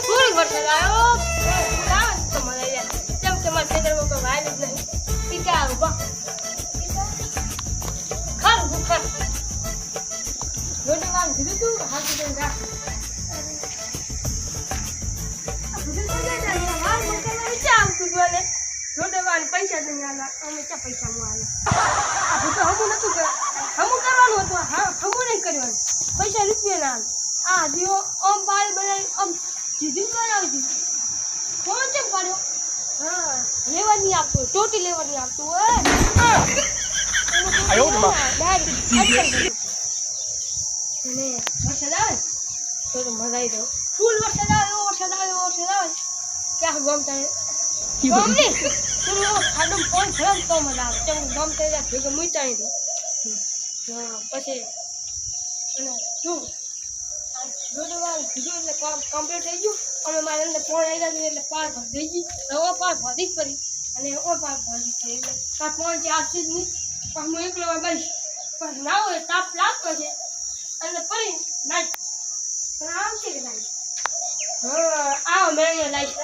ફૂલ વરસાદ આવ્યો તો મને યાર કેમ કે મારા ખેતરમાં કોઈ વાયલ જ નહીં ટીકા ઉભા ખર ખર રોટી વાળ કીધું તું હાથ દઈને રાખ પૈસા નહીં આલા અમે ક્યાં પૈસા માં આલા આ ભૂતો હમું નતું હમું કરવાનું હતું હા હમું નહીં કરવાનું પૈસા રૂપિયા ના આ દીવો ઓમ પાણી બનાવી આમ જીધી બનાવી દીધી કોણ કેમ પાડ્યો હા લેવા નહીં આપતું ટોટી લેવા નહીં આપતું અને વરસાદ આવે તો મજા આવી જાવ ફૂલ વરસાદ આવે એવો વરસાદ આવે એવો વરસાદ આવે ક્યાં ગમતા ગમની તું ખાડમ ફોન ફરમ તો મજા આવે કેમ ગમતા જાય ભેગો મૂકતા નહીં પછી અને શું કીધું એટલે કામ કમ્પ્લીટ થઈ ગયું અને મારે અંદર ફોન આવી ગયો એટલે પાર ભરી ગઈ હવે પાર ભરી જ પડી અને ઓ પાર ભરી પડી એટલે તાર ફોન છે આપશે જ નહીં પણ હું એકલો બનીશ પણ ના હોય તાપ લાગતો છે અને પડી નાખ પણ આમ છે કે નાખ હા આવો મેં અહીંયા લાવીશ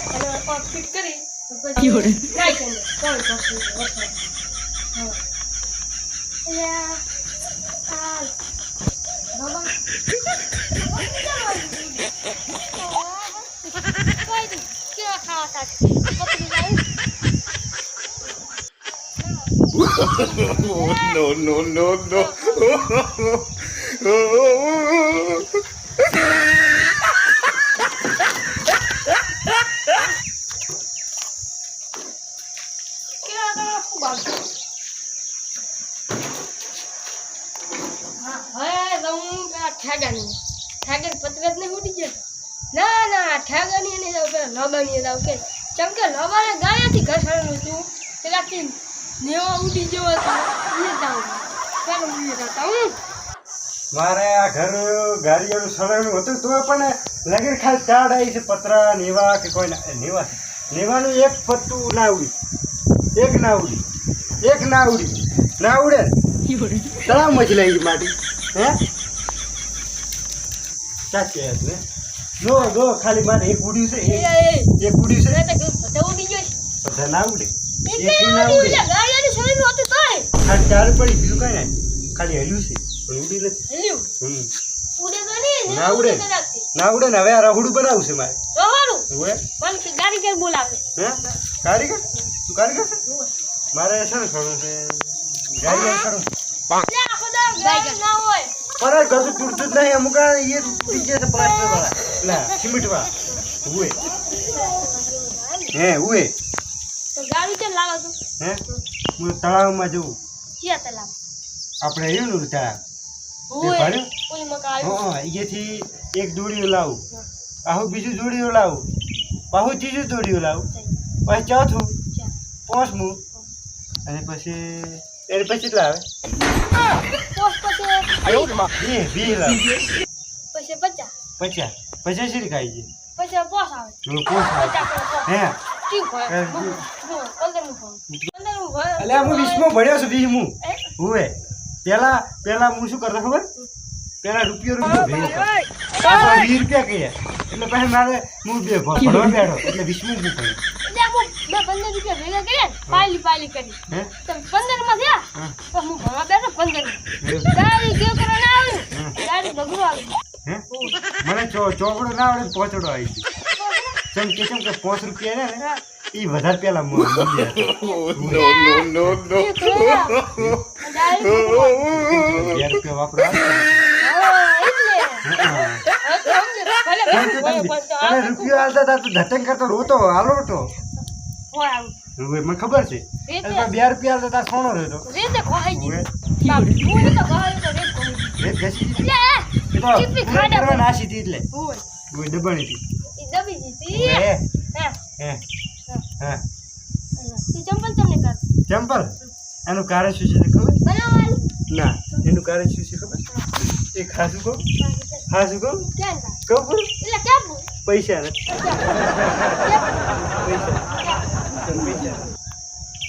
અને ફિટ કરી પછી નાખ અંદર કોણ કરશે વરસાદ હા No. ઠાગર પતરત ને ઉડી ગયા ના ઠાગરની એને જાવ પેલા લબાની જાવ કે કેમ કે લબાને ગાયાથી ઘસવાનું હતું પેલાથી નેવા ઉડી જેવો હતો એ જાવ પેલું ઉડી જતા હું મારે આ ઘર ગાડીઓનું સળગનું હતું તો પણ લગીર ખાલી ચાડ આવી છે પતરા નેવા કે કોઈ નેવાનું એક પત્તું ના ઉડી એક ના ઉડી ના ઉડે તળાવ મચલાઈ ગઈ માટી હે ચાચે ને જો ખાલી મારે એક ઉડ્યું છે એક ઉડ્યું છે તો ઉડી ગયો બધા ના ઉડે એક ના ઉડે ગાડીનું શરીરનું હતું તોય ખાલી ચાડ પડી બીજું કઈ નહીં ખાલી હલ્યું છે પણ ઉડી નથી હલ્યું ઉડે તો નહીં ના ઉડે ને હવે આ રહોડું બનાવવું છે મારે રહોડું ઓએ પણ કારીગર બોલાવે હે કારીગર તું કારીગર છે મારે છે ને થોડું છે ગાડી કરું લે ખુદા ગાય ના હોય पर घर तो टूटत नहीं अमुक ये पीछे से प्लास्टर वाला ना सीमेंट वाला हुए तो गाड़ी चल लावा तू हैं मैं तलाव में जाऊं क्या तलाव આપણે રહ્યું ને તળાવ ઓય ઓય મકાઈ હા અહીંથી એક દોડીઓ લાવું પાછું બીજું દોડીઓ લાવું પાછું ત્રીજું દોડીઓ લાવું પછી ચોથું પાંચમું અને પછી એને પછી કેટલા આવે વી લાવ પછી 50 50 શી ખાઈ છે પછી પોસ આવે હે ઠીક હોય 15 અલે હું 20 ભણ્યો છું 20 હુએ પેલા હું શું કરતો ખબર પેલા રૂપિયો ભેગો 20 રૂપિયા કહીએ એટલે પછી મારે હું બે ભણવા બેઠો એટલે 20 હું ભણ્યો એટલે 15 રૂપિયા ભેગા કર્યા પાલી કરી હે તો 15 માં થયા તો હું ભણવા બેઠો 15 ગાડી ગયો કરવા ના આવ્યું ગાડી બગડો આવી હે મને ચોકડો ના આવડે પોચડો આવી ગયો કેમ કે 5 રૂપિયા ને ઈ વધારે પેલા No. રૂપિયા વાપરવા રૂપિયા હાલતા હતા તો ધટંગ કરતો રોતો હાલો તો મને ખબર છે 2 રૂપિયા હાલતા હતા સોનો રહેતો રેતે ખોઈ ગઈ બાપુ તો ગયો તો રેત ઘસી લે ચીપી ખાડા નાસી હતી એટલે ઓય દબાણી હતી ઈ દબી દીધી હે ઈ ચંપલ તમને કર ચંપલ એનું કારણ શું છે ખબર બનાવવાનું ના એનું કારણ શું છે ખબર એ ખાસું કહું કેમ કહું એટલે કેમ પૈસા ને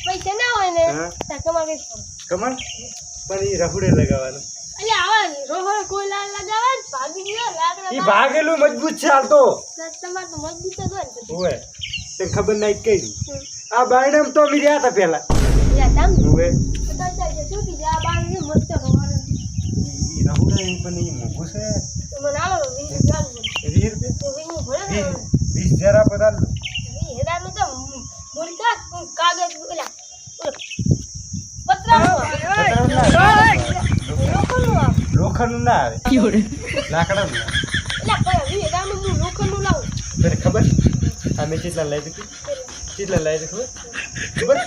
પૈસા ના હોય ને તો કમાલ કઈ કમર પણ એ રફડે લગાવવાનું ઈ ભાગેલું મજબૂત છે હાલ તો તમારે તો મજબૂત જ હોય ને પછી. ઓય તે ખબર નહીં કઈ આ બાયણામ તો અમે રહ્યા હતા પેલા યા તામ ઓય તો ચાલ છૂટી જા બાર ને મસ્ત હોવાનું. ઈ રાહુલ એ પણ ઈ મોઘું છે તો મને આલો 20 ચાલુ છે. 20 રૂપિયા તો વિનું ભરે ને 20 જરા પધાર હેરાનું તો મુલકા કાગળ ઓલા પતરાનું લોખંડનું ના આવે લાકડાનું આવે. એટલે કઈ હેરાનું હું લોખંડનું લાવું. તને ખબર અમે કેટલા લઈ દીધું કેટલા લઈ દીધું ખબર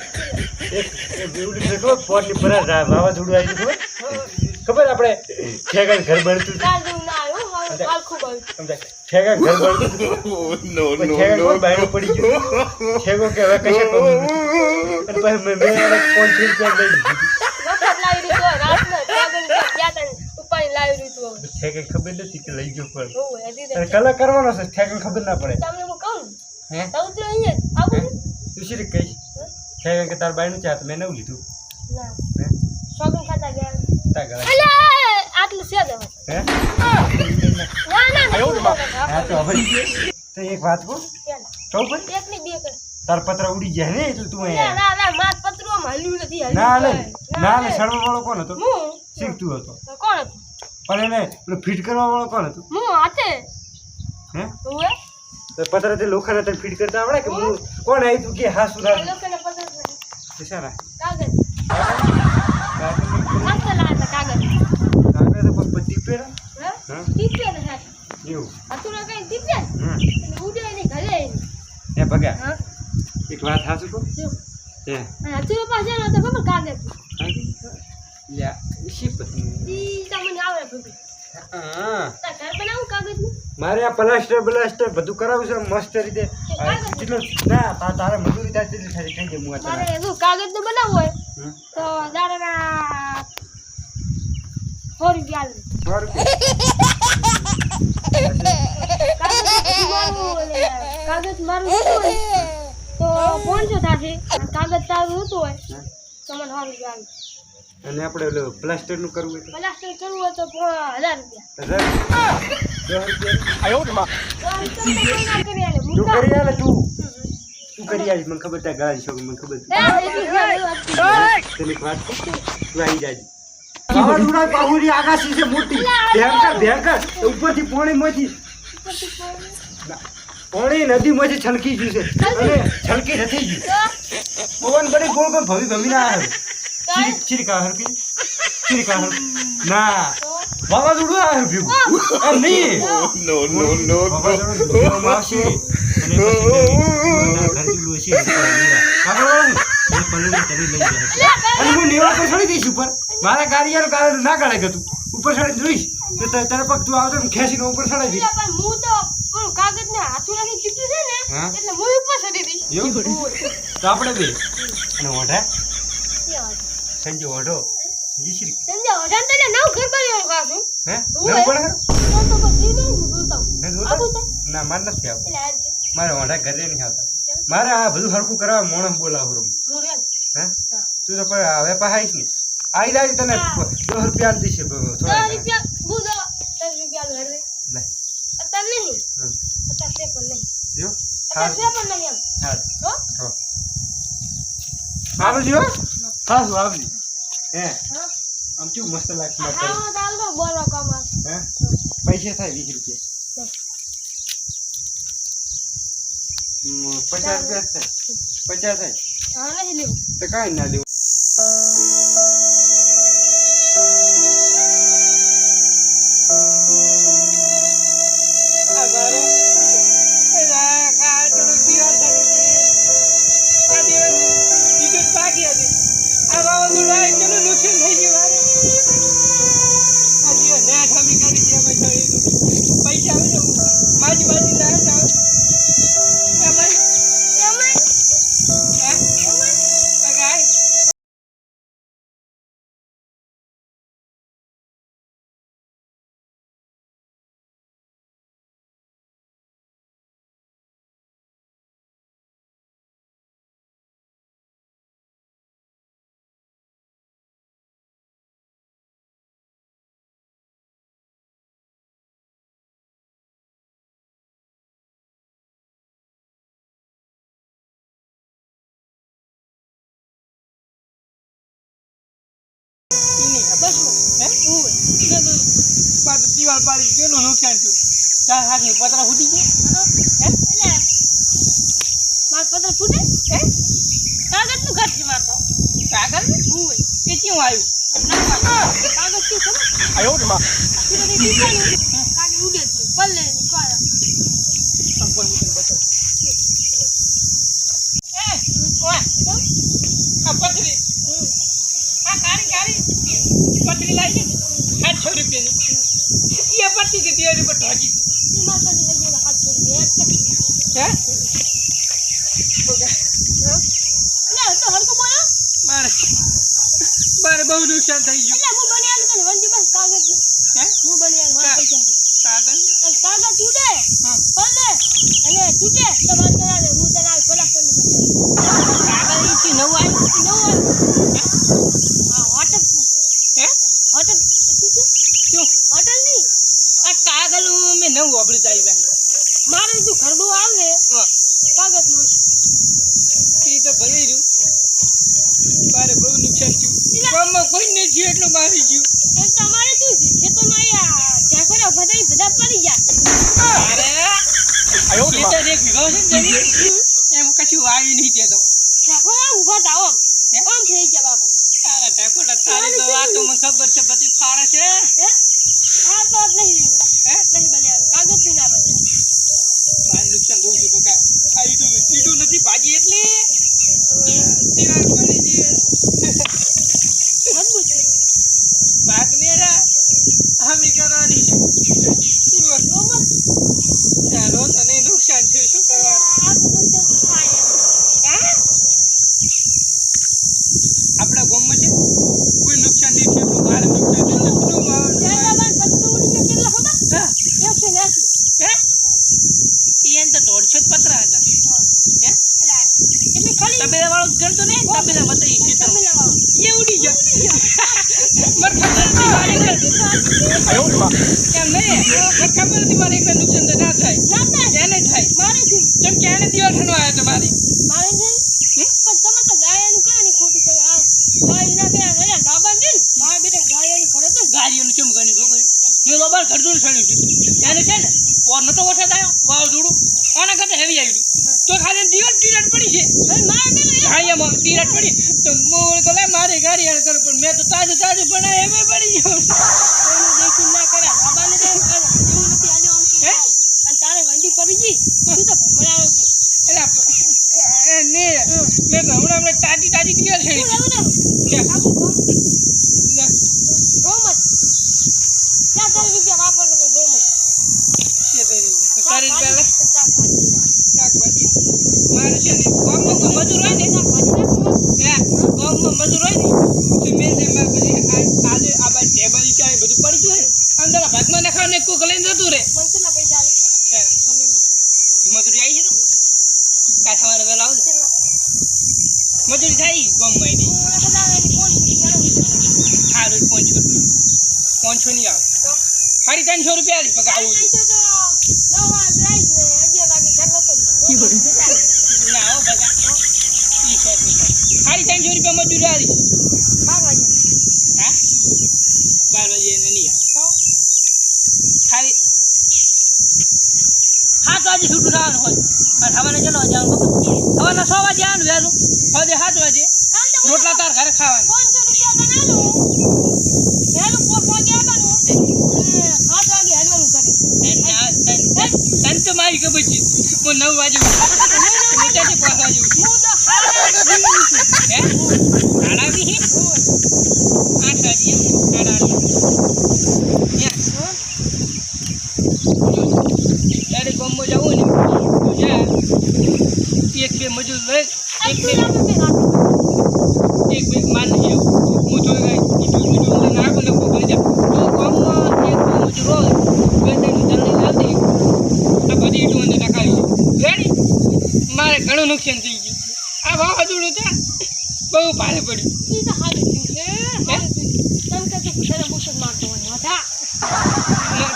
એક બેવડી છે ખબર પોટની પર વાવાઝોડું આવી ગયું ખબર આપણે ઠેકા ઘર બનતું કાલ જેવું ના આવ્યું હવે કાલ ખૂબ આવ્યું. સમજાય ઠેકા ઘર બનતું ઠેકા બહાર પડી ગયું ઠેકો કે હવે કશે કમ અને પછી મેં 5 રૂપિયા લઈ દીધું વખત લાવી દીધો રાતના કાગળ ગયા તા ઉપાડી લાવી દીધું. હવે ઠેકા ખબર નથી કે લઈ ગયો પણ હોવે હજી અને કલર કરવાનો છે ઠેકા ખબર ના પડે તમને હું કહું હે તો ઉતરો અહીંયા આવું તું શી રીતે કહીશ ઠેકા કે તાર બાયનું ચાત મેં નવું લીધું ના હે શોપિંગ ખાતા ગયા તા ગળા અલે આટલું છે દવા હે ના ના હા તો હવે તો એક વાત કહું કહું પણ એક ની બે કર તાર પત્ર ઉડી ગયા ને એટલે તું ના અહીંયા ના ના માર પત્રો હલ્યું નથી હલ્યું ના લે કઈ. ના લે સળવા વાળો કોણ હતો હું શીખતું હતો તો કોણ હતું પણ એને પેલું ફિટ કરવા વાળો કોણ હતું હું હાથે હે હોવે તો પત્ર તે લોખંડ હતા ફિટ કરતા આવડે કે હું કોણ આવી તું કે હા સુરા લોકોને પત્ર તે સારા કાગળ કાગળ હાથે લાવતા કાગળ તો પત્તી પેર હે હા ટીપે ને હાથ એવું હતું ના કઈ ટીપે હા એટલે ઉડે ને ઘરે આવીને. એ ભગા હા એક વાત હાસુ કહું જો હે હાથું પાસે ને તો ખબર કાગળ લ્યા શી પત્ની ઈ તમને આવડે ભૂપી હા તાર ઘર બનાવું કાગળનું મારે આ પ્લાસ્ટર બધું કરાવવું છે મસ્ત રીતે કેટલું ના તારે મજૂરી થાય કેટલી થાય કઈ દે હું આ તને મારે જો કાગળનું બનાવવું હોય હમ. તો દાડાના 100 રૂપિયા આલે. 100 રૂપિયા કાગળ મારું હતું હોય તો 500 થશે અને કાગળ તારું હતું હોય તો મને 100 રૂપિયા આલે. અને આપણે ઓલું પ્લાસ્ટરનું કરવું હોય પ્લાસ્ટર કરવું હોય તો 1000 રૂપિયા. તો 10 રૂપિયા તો તમે કઈ ના કરી આલે. તું કરી આલે તું કરી આલી મને ખબર ત્યાં ગાળી છો મને ખબર તને એક વાત કહું? તું આવી જાય વાવાઝોડા પાહુરી આકાશી છે મોટી ભયંકર ઉપરથી પોણીમાંથી પોણી નદીમાંથી છલકી ગયું છે અને છલકી નથી ગયું પવન બડી ગોળ ગોળ ભવી ભમીને આવ્યો ચીરકા હરકી ચીરકા હર ના વાવાઝોડું આવ્યું ભેગું એમ નહીં વાવાઝોડું આવશે અને પછી અને હું નેવા પર છોડી દઈશ ઉપર મારા ગાડીયાનું કારણ ના કાઢે તું ઉપર છોડી જોઈશ તો તારા પગ તું આવતો ખેંચીને ઉપર ચડાવી દઈશ પણ હું તો પેલું કાગળને હાથું નાખી ચીપ્યું છે ને હા? એટલે હું ઉપર ચડી દઈશ. એવું તો આપણે બે અને ઓઢા કેવા? સંજય ઓઢો જીશ્રી સમજ્યા? ઓઢાને તો એટલે નવું ઘર બનાવવાનું ખાશું. હે ઓય. નવું પડે તો પછી નહીં હું જોતા હોઉં. હે આવું જોતા થાય? ના મારે નથી આવતું એટલે આ રીતે. મારે ઓઢા ઘરે નહીં આવતા મારે આ બધું હરખું કરાવવા મોણસ બોલાવું રૂમ હું રેલ. હે હા. તું તો પણ હવે પહાઈશ ને આવી જાય તને 10 રૂપિયા આપી દઈશ થોડા 10 રૂપિયા હું દો 10 રૂપિયા લો એટલે લે અત્યારે નહીં હમ. અત્યારે છે પણ નહીં જો અત્યારે છે પણ નહીં એમ હા હો આવજો હા શું આવજો હે હા આમ કેવું મસ્ત લાગશે મારે હા હું ચાલ દો બોલો કમાલ હે પૈસા થાય 20 રૂપિયા 50 રૂપિયા થાય 50 થાય હા નહીં લેવું તો કાંઈ ના લેવું એની બસ હે હું બાદ દિવાલ પાડી કેટલું નુકસાન થયું ચાર હાથની પતરા ફૂટી ગયા હે એટલે માર પત્ર ફૂટે હે કાગળનું ઘર છે મારતો કાગળ હું એ કેવું આવ્યું કાગળ શું ખબર આયો રે માં તું તો દીપાનું કાગળ ઉડે છે પલ્લે ની કાળા સંપૂર્ણ મિશન બતો એ ઓય આ પતરી આ કાળી પતરી લાવી 800 રૂપિયાની એ પતરી કે દિવાળી પર ઢોકી ઈ માર પાસે લઈ હાથ છોડી દે હે ઓકે ના તો હરકો બોલો મારે બહુ નુકસાન થઈ ગયું એટલે હું બનિયાન તને વંડી બસ કાગળ છે હે હું બનિયાન માર પૈસા છે કાગળ કાગળ તૂટે હા પલ્લે અને તૂટે તો વાત કરાવે હું તને આ પલાસ્ટરની બનિયાન કાગળ ઈથી નવું આવ્યું નવું હા હોટલ હે હોટલ શું શું હોટલ નહીં આ કાગળ મેં નવું વાપરી આવી ભાઈ મારે જો ઘરડું આવે હા કાગળનું એ તો ભલે રહ્યું મારે બહુ નુકસાન થયું ગામમાં કોઈ નહીં થયું એટલું મારી ગયું એ તમારે શું છે ખેતરમાં આ ટેકરા બધા પડી ગયા અરે આયો રે માં ખેતર એક વીઘો છે ને જમીન, એમ કશું વાવી નહીં દેતો ટેકરા ઊભા થાવ હે? આમ થઈ ગયા બાપા તારા ટેકોડા તારી તો આ તો મને ખબર છે બધી ફાળે છે હે હા તો જ નહીં હે નહીં બન્યા કાગળ બી ના બન્યા મારે નુકસાન બહુ છે બકા આ ઈટું નથી ભાજી એટલે દિવાળ પડી છે મજબૂત છે ભાગ મેરા હમી કરવાની રોમત ચાલો તને નુકસાન છે શું કરવાનું આ તો નુકસાન થાય હે આપણા ગામમાં છે કોઈ નુકસાન નહીં છે આપણું મારે નુકસાન છે કેટલું એમ પત્તું ઉડીને કેટલા ખબર હા 180 હે એને તો 150 જ પતરા હતા હે એટલે ખાલી તબેલા વાળો ગણતો ને તબેલા બતાવી છે તો તમે લાવો એ ઉડી ગયો મને ખબર નથી મારે આયો રે માં એમ નહીં મને ખબર નથી મારે એકલા નુકસાન તો ના થાય ના થાય એને થાય મારે શું કેમ કે એને દિવાળ ઠંડો આવ્યો તો મારી મારે છે હે? પણ તમે તો ગાયની કહાની ખોટી કરે આ ગાય ના કે અરે ના બાંધે ને મારા બેટા ગાયની કરે તો ગાડીઓનું કેમ ગણી ખબર જો લોબાર ઘરદું છણ્યું છે એને છે ને પોર નતો વરસાદ આવ્યો વાવાઝોડું આના કરતા હેવી આવ્યું તો ખાલી દિવાળ ટીરાટ પડી છે મારા બેટા ગાડીમાં ટીરાટ પડી તો હું તો લે મારી ગાડી આને કરું પણ મેં તો તાજું પણ એમે પડી ગયો કોઈનું દેખી ના કરે ના બાંધે તો એમ કરે એવું નથી આજે આમ હે? અને તારે વંડી પડી ગઈ તું તો ભમરાવો છે એટલે ને મેં તો હમણાં તાજી દિવાળ છે શું લેવું ને આખું ગામ રોમત ક્યાં તારે રૂપિયા વાપરતો તો રોમત તારી પહેલા શાકભાજી મારે છે ને ગામમાં કોઈ મજૂર હોય ને હે ગામમાં મજૂર હોય ને તો મેં જે મારે બધી આજે આ બાજુ ટેબલ ચાય બધું પડી ગયું હોય અંદર ભાગમાં નાખાવ ને કોક લઈને જતું રહે કેટલા પૈસા આલે મજૂરી આવી છે ને કાંઈ સવારે વહેલા આવું ને મજૂરી થાય ગામમાં એની સારું 500 નહીં આવે 350 રૂપિયા આલી પકા આવું છું ના હો બગા ઈ છે ખાલી 300 રૂપિયા મજૂરી આલી હા 12 વાગે એને નહીં આવે ખાલી 7 વાગે છૂટું થવાનું હોય અને સવારે ચલો જવાનું સવારના 6 વાગે આવવાનું વહેલું સાંજે 7 વાગે રોટલા તાર ઘરે ખાવાનું તને તો મારી ખબર છે હું 9 વાગે ઉઠી 5 વાગે ઉઠી હે આડા બી 8 વાગે આડા ત્યારે ગામમાં જવું ને જ્યાં એક બે મજૂર લઈ એક બે માન નહીં આવું હું તો ઈટું નાખું ને કોઈ જા તો ગામમાં એક બે મજૂર હોય બે ત્રણ જણ નથી આ બધી ઈટું અંદર નાખાવી રેડી મારે ઘણું નુકસાન થઈ ગયું આ વાવાઝોડું છે બહુ ભારે પડ્યું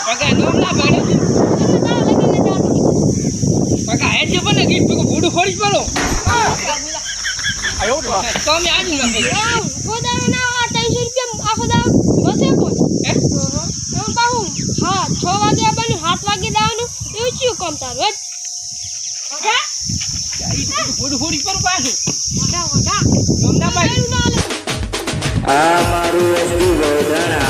પગા નો ના પાડે પગા હે છે પણ ગીત પગો ભૂડું ખોડી પડો આયો રે માં તો અમે આજ ન કહી રૂપિયા આખો દાવ બસે કોણ હે એમ પાહું હા 6 વાગે આવવાનું 7 વાગે દાવાનું એવું ચિયું કામ તારું ઓઢા ફોડી પર પાછું ઓઢા ગમના ભાઈ આ મારું એસટી ગોધણા